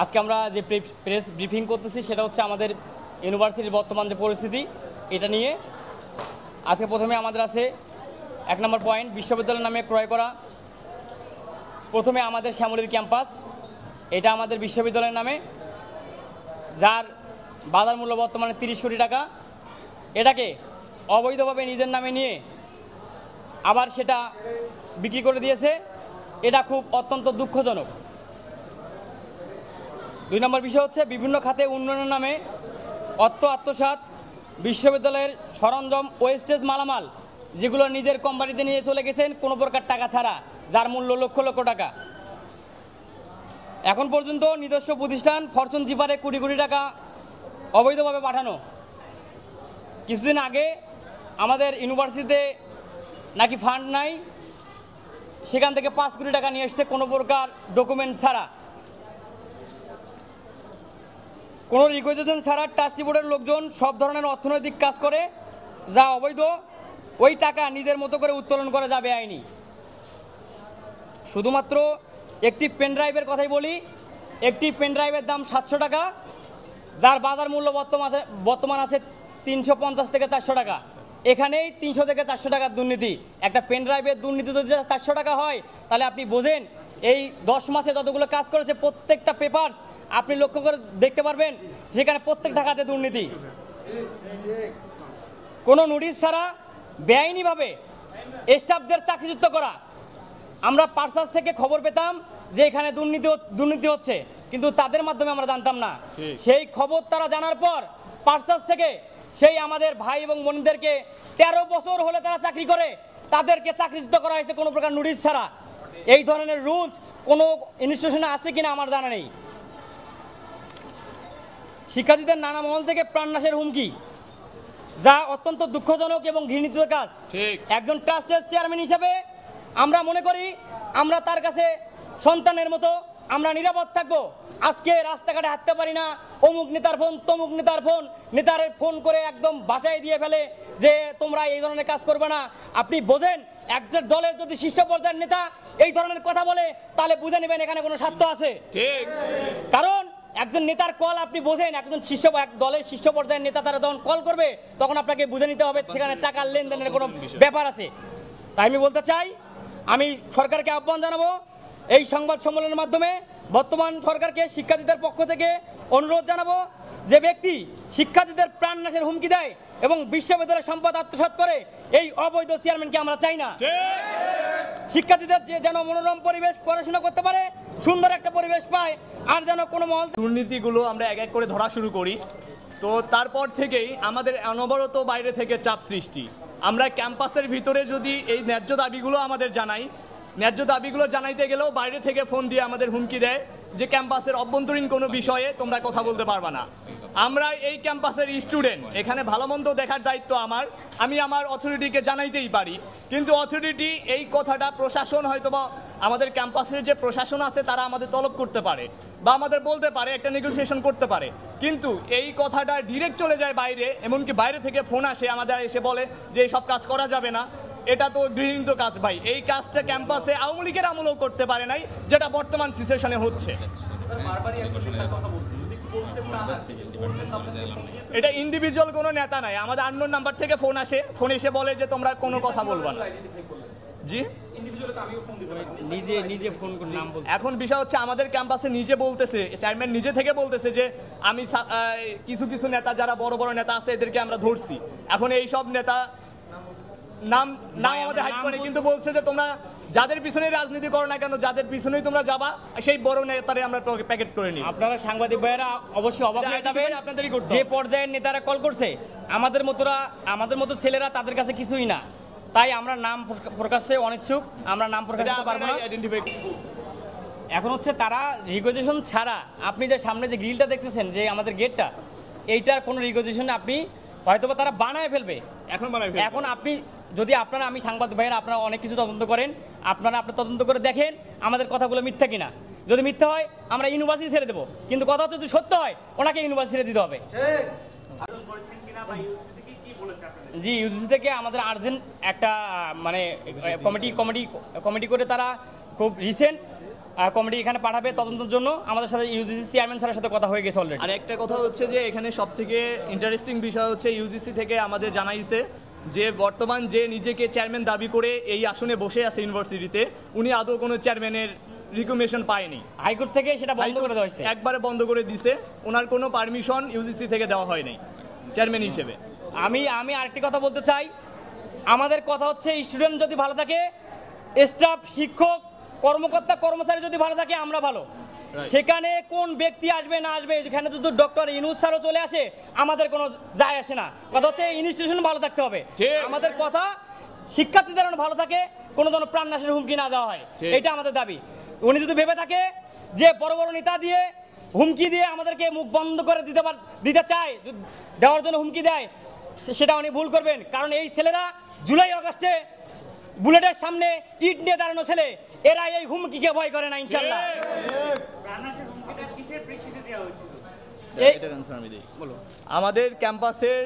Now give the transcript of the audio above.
আজকে আমরা যে প্রেস ব্রিফিং করতেছি সেটা হচ্ছে আমাদের ইউনিভার্সিটির বর্তমান যে পরিস্থিতি এটা নিয়ে। আজকে প্রথমে আমাদের আছে 1 নম্বর পয়েন্ট, বিশ্ববিদ্যালয়ের নামে ক্রয় করা। প্রথমে আমাদের শ্যামলীর ক্যাম্পাস, এটা আমাদের বিশ্ববিদ্যালয়ের নামে, যার বাজার মূল্য বর্তমানে 30 কোটি টাকা। এটাকে অবৈধভাবে নিজের নামে নিয়ে আবার সেটা বিক্রি করে দিয়েছে। এটা খুব অত্যন্ত দুঃখজনক। 2 নম্বর বিষয় হচ্ছে বিভিন্ন খাতে উন্নয়নের নামে অর্থ আত্মসাৎ, বিশ্ববিদ্যালয়ের সরঞ্জাম ওয়েস্টেজ মালামাল যেগুলো নিজের কোম্পানিতে নিয়ে চলে গেছেন কোনো প্রকার টাকা ছাড়া, যার মূল্য লক্ষ লক্ষ টাকা। এখন পর্যন্ত নিজস্ব প্রতিষ্ঠান ফরচুন জিপারে কোটি কোটি টাকা অবৈধভাবে পাঠানো। কিছুদিন আগে আমাদের ইউনিভার্সিটিতে নাকি ফান্ড নাই, সেখান থেকে 5 কোটি টাকা নিয়ে এসছে কোনো প্রকার ডকুমেন্ট ছাড়া, কোনো রিকোয়েশন ছাড়া। ট্রাস্টি বোর্ডের লোকজন সব ধরনের অর্থনৈতিক কাজ করে যা অবৈধ, ওই টাকা নিজের মতো করে উত্তোলন করা যাবে আইনি। শুধুমাত্র একটি পেন ড্রাইভের কথাই বলি, একটি পেন ড্রাইভের দাম 700 টাকা, যার বাজার মূল্য বর্তমান আছে 350 থেকে 400 টাকা। এখানেই 300 থেকে 400 টাকার দুর্নীতি। একটা পেন ড্রাইভের দুর্নীতি যদি 400 টাকা হয়, তাহলে আপনি বোঝেন এই 10 মাসে যতগুলো কাজ করেছে প্রত্যেকটা পেপারস আপনি লক্ষ্য করে দেখতে পারবেন, সেখানে প্রত্যেক টাকাতে দুর্নীতি। কোনো নোটিশ ছাড়া বেআইনিভাবে স্টাফদের চাকরিচ্যুত করা। আমরা পার্সাস থেকে খবর পেতাম যে এখানে দুর্নীতি হচ্ছে, কিন্তু তাদের মাধ্যমে আমরা জানতাম না। সেই খবর তারা জানার পর পার্সাস থেকে সেই আমাদের ভাই এবং বোনদেরকে 13 বছর হলে তারা চাকরি করে, তাদেরকে চাকরিচ্যুত করা হয়েছে কোনো প্রকার নোটিশ ছাড়া। এই ধরনের রুলস কোনো ইনস্টিটিউশনে আছে কিনা আমার জানা নেই। শিক্ষার্থীদের নানা মহল থেকে প্রাণনাশের হুমকি, যা অত্যন্ত দুঃখজনক এবং ঘৃণিত কাজ। একজন ট্রাস্টের চেয়ারম্যান হিসেবে আমরা মনে করি আমরা তার কাছে সন্তানের মতো আমরা নিরাপদ থাকবো। আজকে রাস্তাঘাটে হাঁটতে পারি না, অমুক নেতার ফোন তমুক নেতার ফোন, নেতারে ফোন করে একদম বাসায় দিয়ে ফেলে যে তোমরা এই ধরনের কাজ করবে না। আপনি বোঝেন একজন দলের যদি শীর্ষ পর্যায়ের নেতা এই ধরনের কথা বলে, তাহলে বুঝে নেবেন এখানে কোনো স্বার্থ আছে। কারণ একজন নেতার কল আপনি বোঝেন, একজন এক দলের শীর্ষ পর্যায়ের নেতা তারা যখন কল করবে তখন আপনাকে বুঝে নিতে হবে সেখানে টাকার লেনদেনের কোনো ব্যাপার আছে। তাই আমি বলতে চাই, আমি সরকারকে আহ্বান জানাবো এই সংবাদ সম্মেলনের মাধ্যমে, বর্তমান সরকারকে শিক্ষার্থীদের পক্ষ থেকে অনুরোধ জানাবো, যে ব্যক্তি শিক্ষার্থীদের প্রাণনাশের হুমকি দেয় এবং বিশ্ববিদ্যালয়ের সম্পদ আত্মসাৎ করে, এই অবৈধ চেয়ারম্যানকে আমরা চাই না। শিক্ষার্থীদের যেন মনোরম পরিবেশ পড়াশোনা করতে পারে, সুন্দর একটা পরিবেশ পায়, আর যেন কোনো মহল দুর্নীতিগুলো আমরা এক এক করে ধরা শুরু করি। তো তারপর থেকেই আমাদের অনবরত বাইরে থেকে চাপ সৃষ্টি। আমরা ক্যাম্পাসের ভিতরে যদি এই ন্যায্য দাবিগুলো আমাদের জানাই, ন্যায্য দাবিগুলো জানাইতে গেলেও বাইরে থেকে ফোন দিয়ে আমাদের হুমকি দেয় যে ক্যাম্পাসের অভ্যন্তরীণ কোনো বিষয়ে তোমরা কথা বলতে পারবা না। আমরা এই ক্যাম্পাসের স্টুডেন্ট, এখানে ভালো মন্দ দেখার দায়িত্ব আমি আমার অথরিটিকে জানাইতেই পারি, কিন্তু অথরিটি এই কথাটা প্রশাসন হয়তোবা আমাদের ক্যাম্পাসের যে প্রশাসন আছে তারা আমাদের তলব করতে পারে বা আমাদের বলতে পারে, একটা নেগোসিয়েশন করতে পারে, কিন্তু এই কথাটা ডিরেক্ট চলে যায় বাইরে। এমনকি বাইরে থেকে ফোন আসে আমাদের, এসে বলে যে এইসব কাজ করা যাবে না। এটা তো ঘৃণিত কাজ ভাই। এই কাজটা ক্যাম্পাসে আওয়ামী লীগের আমলেও করতে পারে নাই, যেটা বর্তমান সিচুয়েশনে হচ্ছে। এটা ইন্ডিভিজুয়াল কোনো নেতা নাই, আমাদের আননোন নাম্বার থেকে ফোন আসে, ফোন এসে বলে যে তোমরা কোনো কথা বলবা না। জি, নিজে ফোন করে নাম বলছে। এখন বিষয় হচ্ছে আমাদের ক্যাম্পাসে নিজে বলতেছে, চেয়ারম্যান নিজে থেকে বলতেছে যে আমি কিছু নেতা যারা বড় বড় নেতা আছে এদেরকে আমরা ধরছি। এখন এই সব নেতা নাম আমাদের হাইড করে, কিন্তু বলছে যে তোমরা যাদের পিছনে রাজনীতি করো না কেন, যাদের পিছনেই তোমরা যাবা, সেই বড় নেতারে আমরা প্যাকেট করে নিই। আপনারা সাংবাদিক ভাইয়েরা অবশ্যই অবাক হয়ে যাবেন, যে পর্যায়ের নেতারা কল করছে আমাদের মতো ছেলেরা তাদের কাছে কিছুই না। তাই আমরা নাম প্রকাশে অনিচ্ছুক, আমরা নাম প্রকাশ করতে পারবো না। এখন হচ্ছে তারা রিকোয়েশন ছাড়া, আপনি যে সামনে যে গ্রিলটা দেখতেছেন যে আমাদের গেটটা, এইটার কোনো রিকোয়েশন আপনি হয়তোবা তারা বানায় ফেলবে। এখন আপনি যদি আমি সাংবাদিক ভাইয়েরা আপনারা অনেক কিছু তদন্ত করেন, আপনার তদন্ত করে দেখেন আমাদের কথাগুলো মিথ্যা কিনা। যদি মিথ্যা হয় আমরা ইউনিভার্সিটি ছেড়ে দেবো, কিন্তু কথা হচ্ছে যদি সত্য হয় ওনাকে ইউনিভার্সিটি ছেড়ে দিতে হবে। জি, ইউজিসি থেকে আমাদের আর্জেন্ট একটা মানে কমিটি করে তারা খুব রিসেন্ট কমিটি এখানে পাঠাবে তদন্তের জন্য। আমাদের সাথে ইউজিসি চেয়ারম্যান স্যারের সাথে কথা হয়ে গেছে অলরেডি। আর একটা কথা হচ্ছে যে এখানে সব থেকে ইন্টারেস্টিং বিষয় হচ্ছে ইউজিসি থেকে আমাদের জানাইছে যে বর্তমান যে নিজেকে চেয়ারম্যান দাবি করে এই আসনে বসে আছে ইউনিভার্সিটিতে, উনি আদৌ কোনো চেয়ারম্যানের রিকমেন্ডেশন পায়নি। হাইকোর্ট থেকে সেটা বন্ধ করে দেওয়া হয়েছে। একবারে বন্ধ করে দিছে, ওনার কোনো পারমিশন ইউজিসি থেকে দেওয়া হয়নি চেয়ারম্যান হিসেবে। আমি আরেকটি কথা বলতে চাই, আমাদের কথা হচ্ছে স্টুডেন্ট যদি ভালো থাকে, স্টাফ, শিক্ষক, কর্মকর্তা, কর্মচারী যদি ভালো থাকে, আমরা ভালো। সেখানে কোন ব্যক্তি আসবে না আসবে, যেখানে যদি ডক্টর ইউনূস স্যারও চলে আসে, আমাদের কোনো যায় আসে না। কথা হচ্ছে ইনস্টিটিউশন ভালো থাকতে হবে। আমাদের কথা শিক্ষার্থীদের যেন ভালো থাকে, কোনো ধরনের প্রাণনাশের হুমকি না দেওয়া হয়, এটা আমাদের দাবি। উনি যদি ভেবে থাকে যে বড় বড় নেতা দিয়ে হুমকি দিয়ে আমাদেরকে মুখ বন্ধ করে দিতে চায়, দেওয়ার জন্য হুমকি দেয়, সেটা উনি ভুল করবেন। কারণ এই ছেলেরা জুলাই আগস্টে বুলেটের সামনে ইট নিয়ে দাঁড়ানো ছেলে, এরা এই হুমকিকে ভয় করে না ইনশাল্লাহ। আমাদের ক্যাম্পাসের